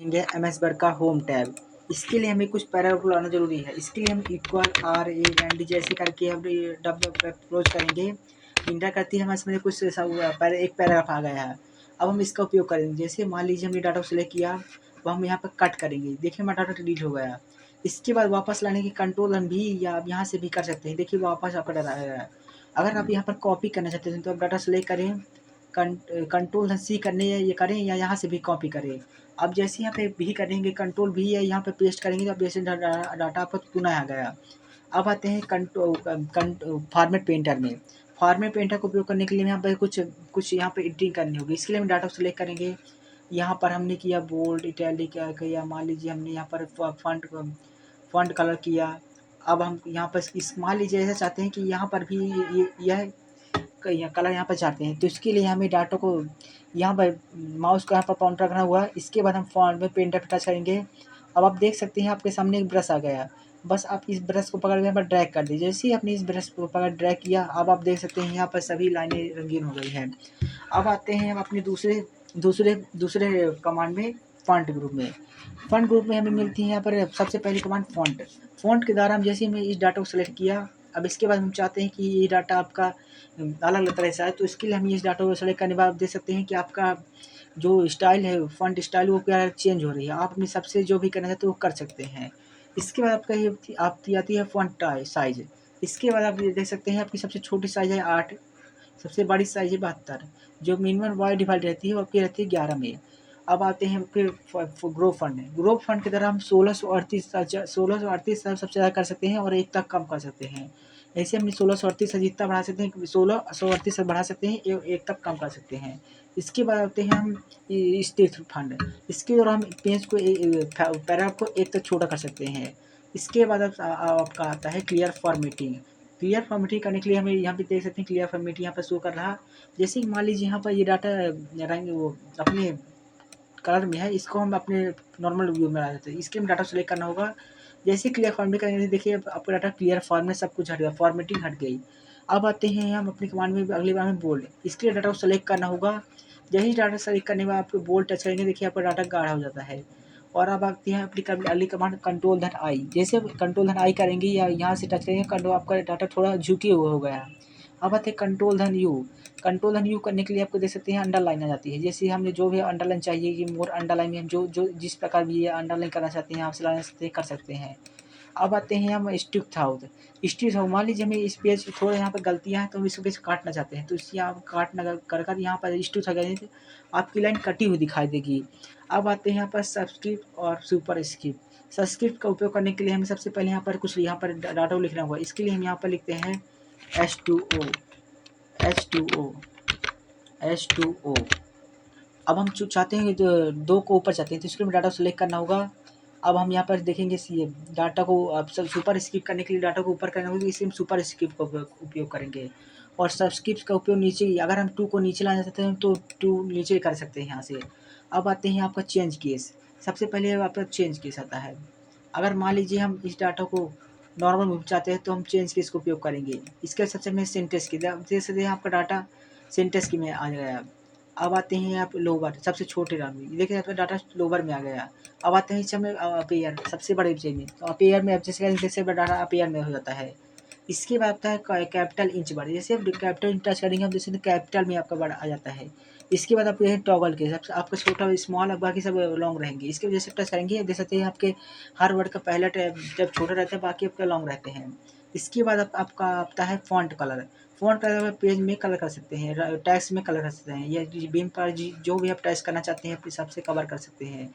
देखेंगे MS word का home tab. इसके लिए हमें कुछ पैराग्राफ लाना ज़रूरी है। इसके लिए हम इक्वल RAND जैसे करके हम डब अप्रोच करेंगे। इंटर करती है हमारे सामने कुछ एक पैराग्राफ आ गया है। अब हम इसका उपयोग करेंगे। जैसे मान लीजिए हमने डाटा को सिलेक्ट किया, तो हम यहाँ पर कट करेंगे। देखिए हमारा डाटा डिलीट हो गया। इसके बाद वापस लाने की कंट्रोल हम भी या आप यहाँ से भी कर सकते हैं। देखिए वापस आपका डाटा आया है। अगर आप यहाँ पर कॉपी करना चाहते हैं तो आप डाटा सेलेक्ट करें, कंट्रोल C करने ये करें या यहाँ से भी कॉपी करें। अब जैसे यहाँ पे भी करेंगे कंट्रोल V है, यहाँ पे पेस्ट करेंगे तो अब जैसे डाटा आपका पुनः आ गया। अब आते हैं फॉर्मेट पेंटर में। फॉर्मेट पेंटर का उपयोग करने के लिए यहाँ पर कुछ यहाँ पे एडिटिंग करनी होगी। इसके लिए हम डाटा को सिलेक्ट करेंगे। यहाँ पर हमने किया बोल्ड, इटैलिक किया, मान लीजिए हमने यहाँ पर फॉन्ट कलर किया। अब हम यहाँ पर इस मान लीजिए ऐसा चाहते हैं कि यहाँ पर भी यह कलर यहाँ पर चाहते हैं, तो इसके लिए हमें डाटा को यहाँ पर माउस को यहाँ पर पॉइंटर रखना हुआ। इसके बाद हम फॉन्ट में पेंटर पर टच करेंगे। अब आप देख सकते हैं आपके सामने एक ब्रश आ गया। बस आप इस ब्रश को पकड़ के यहाँ पर ड्रैग कर दीजिए। जैसे ही आपने इस ब्रश को पकड़ ड्रैग किया, अब आप देख सकते हैं यहाँ पर सभी लाइनें रंगीन हो गई हैं। अब आते हैं हम अपने दूसरे कमांड में, फ़ॉन्ट ग्रुप में। फ़ॉन्ट ग्रुप में हमें मिलती है यहाँ पर सबसे पहली कमांड फ़ॉन्ट। फ़ॉन्ट के द्वारा हम जैसे हमने इस डाटा को सेलेक्ट किया, अब इसके बाद हम चाहते हैं कि ये डाटा आपका अलग-अलग तरह से आए, तो इसके लिए हम इस डाटा को सेलेक्ट करने के बाद आप देख सकते हैं कि आपका जो स्टाइल है, फ़ॉन्ट स्टाइल वो क्या चेंज हो रही है। आप अपने हिसाब से जो भी करना चाहते हो वो कर सकते हैं। इसके बाद आपका ये आपकी आती है फ़ॉन्ट साइज़। इसके बाद आप ये देख सकते हैं आपकी सबसे छोटी साइज़ है 8, सबसे बड़ी साइज़ है 72। जो मिनिमम बाय डिफ़ॉल्ट रहती है वो आपकी रहती है 11 में। अब आते हैं फिर ग्रुप फंड। ग्रुप फंड की तरह हम 1638 सबसे ज़्यादा कर सकते हैं और 1 तक कम कर सकते हैं। ऐसे हम 1638 से जितना बढ़ा सकते हैं, 1638 तक बढ़ा सकते हैं, 1 तक कम कर सकते हैं। इसके बाद आते हैं हम स्टिच फंड। इसके द्वारा हम पेज को पैराग्राफ को 1 तक छोटा कर सकते हैं। इसके बाद आपका आता है क्लियर फॉर्मेटिंग। क्लियर फॉर्मेटिंग करने के लिए हमें यहाँ पे देख सकते हैं क्लियर फॉर्मेटिंग यहाँ पर शो कर रहा। जैसे कि मान लीजिए यहाँ पर ये डाटा रंग वो अपने कलर में है, इसको हम अपने नॉर्मल व्यू में ला देते हैं। इसके लिए डाटा सेलेक्ट करना होगा। जैसे क्लियर फॉर्मेटिंग करेंगे, देखिए आपका डाटा क्लियर फॉर्म में सब कुछ हट गया, फॉर्मेटिंग हट गई। अब आते हैं हम अपनी कमांड में अगली बार में बोल्ड। इसके लिए डाटा को सेलेक्ट करना होगा। यही डाटा सेलेक्ट करने के बाद आपको बोल्ड टच करेंगे, देखिए आपका डाटा गाढ़ा हो जाता है। और अब आती है अपनी अगली कमांड कंट्रोल-I। जैसे कंट्रोल-I करेंगे या यहाँ से टच करेंगे, कंट्रोल आपका डाटा थोड़ा झुके हुए हो गया। अब आते हैं कंट्रोल-U। कंट्रोल-U करने के लिए आपको देख सकते हैं अंडरलाइन आ जाती है। जैसे हमें जो भी अंडरलाइन चाहिए कि मोर अंडरलाइन में हम जो जिस प्रकार भी ये अंडरलाइन करना चाहते हैं, आप ला सकते हैं, कर सकते हैं। अब आते हैं हम स्टिक आउट। स्टिक आउट मान लीजिए हमें इस पेज थोड़ा यहाँ पे गलतियाँ हैं, तो हम इस पेज काटना चाहते हैं, तो इसे आप काटना कर यहाँ पर स्टिक आउट आपकी लाइन कटी हुई दिखाई देगी। अब आते हैं यहाँ पर सबस्क्रिप्ट और सुपरस्क्रिप्ट। सबस्क्रिप्ट का उपयोग करने के लिए हमें सबसे पहले यहाँ पर कुछ यहाँ पर डाटा को लिखना होगा। इसके लिए हम यहाँ पर लिखते हैं H2O। अब हम चाहते हैं दो को ऊपर चाहते हैं, तो इसके लिए डाटा सेलेक्ट करना होगा। अब हम यहाँ पर देखेंगे डाटा को अब सब सुपर स्क्रिप्ट करने के लिए डाटा को ऊपर करना होगा, इसलिए हम सुपर स्क्रिप्ट का उपयोग करेंगे। और सबस्क्रिप्ट का उपयोग नीचे, अगर हम 2 को नीचे लाना चाहते हैं तो 2 नीचे कर सकते हैं यहाँ से। अब आते हैं आपका चेंज केस। सबसे पहले आपका चेंज केस आता है। अगर मान लीजिए हम इस डाटा को नॉर्मल में चाहते हैं तो हम चेंज केस का उपयोग करेंगे। इसके सबसे में सेंटेंस की जैसे आपका डाटा सेंटेंस की में आ गया। अब आते हैं आप लोअर, सबसे छोटे डाटा में, देखिए आपका डाटा लोअर में आ गया। अब आते हैं इस समय अपेयर, सबसे बड़े पेज में, तो अपेयर में अब जैसे डाटा अपेयर में हो जाता है। इसके बाद आता है कैपिटल इंच वर्ड। जैसे आप कैपिटल इंच टच करेंगे, हम जैसे कैपिटल में आपका वर्ड आ जाता है। इसके बाद आपको ये टॉगल के सबसे आपका छोटा स्मॉल और बाकी सब लॉन्ग रहेंगे। इसके वजह से टच करेंगे, देख सकते हैं आपके हर वर्ड का पहला टैब जब छोटा रहता है, बाकी आपके लॉन्ग रहते हैं। इसके बाद आपका आता है फ़ॉन्ट कलर। फ़ॉन्ट कलर में पेज में कलर कर सकते हैं, टेक्स्ट में कलर कर सकते हैं, या बीम पर जो भी आप टेक्स्ट करना चाहते हैं अपने हिसाब से कवर कर सकते हैं।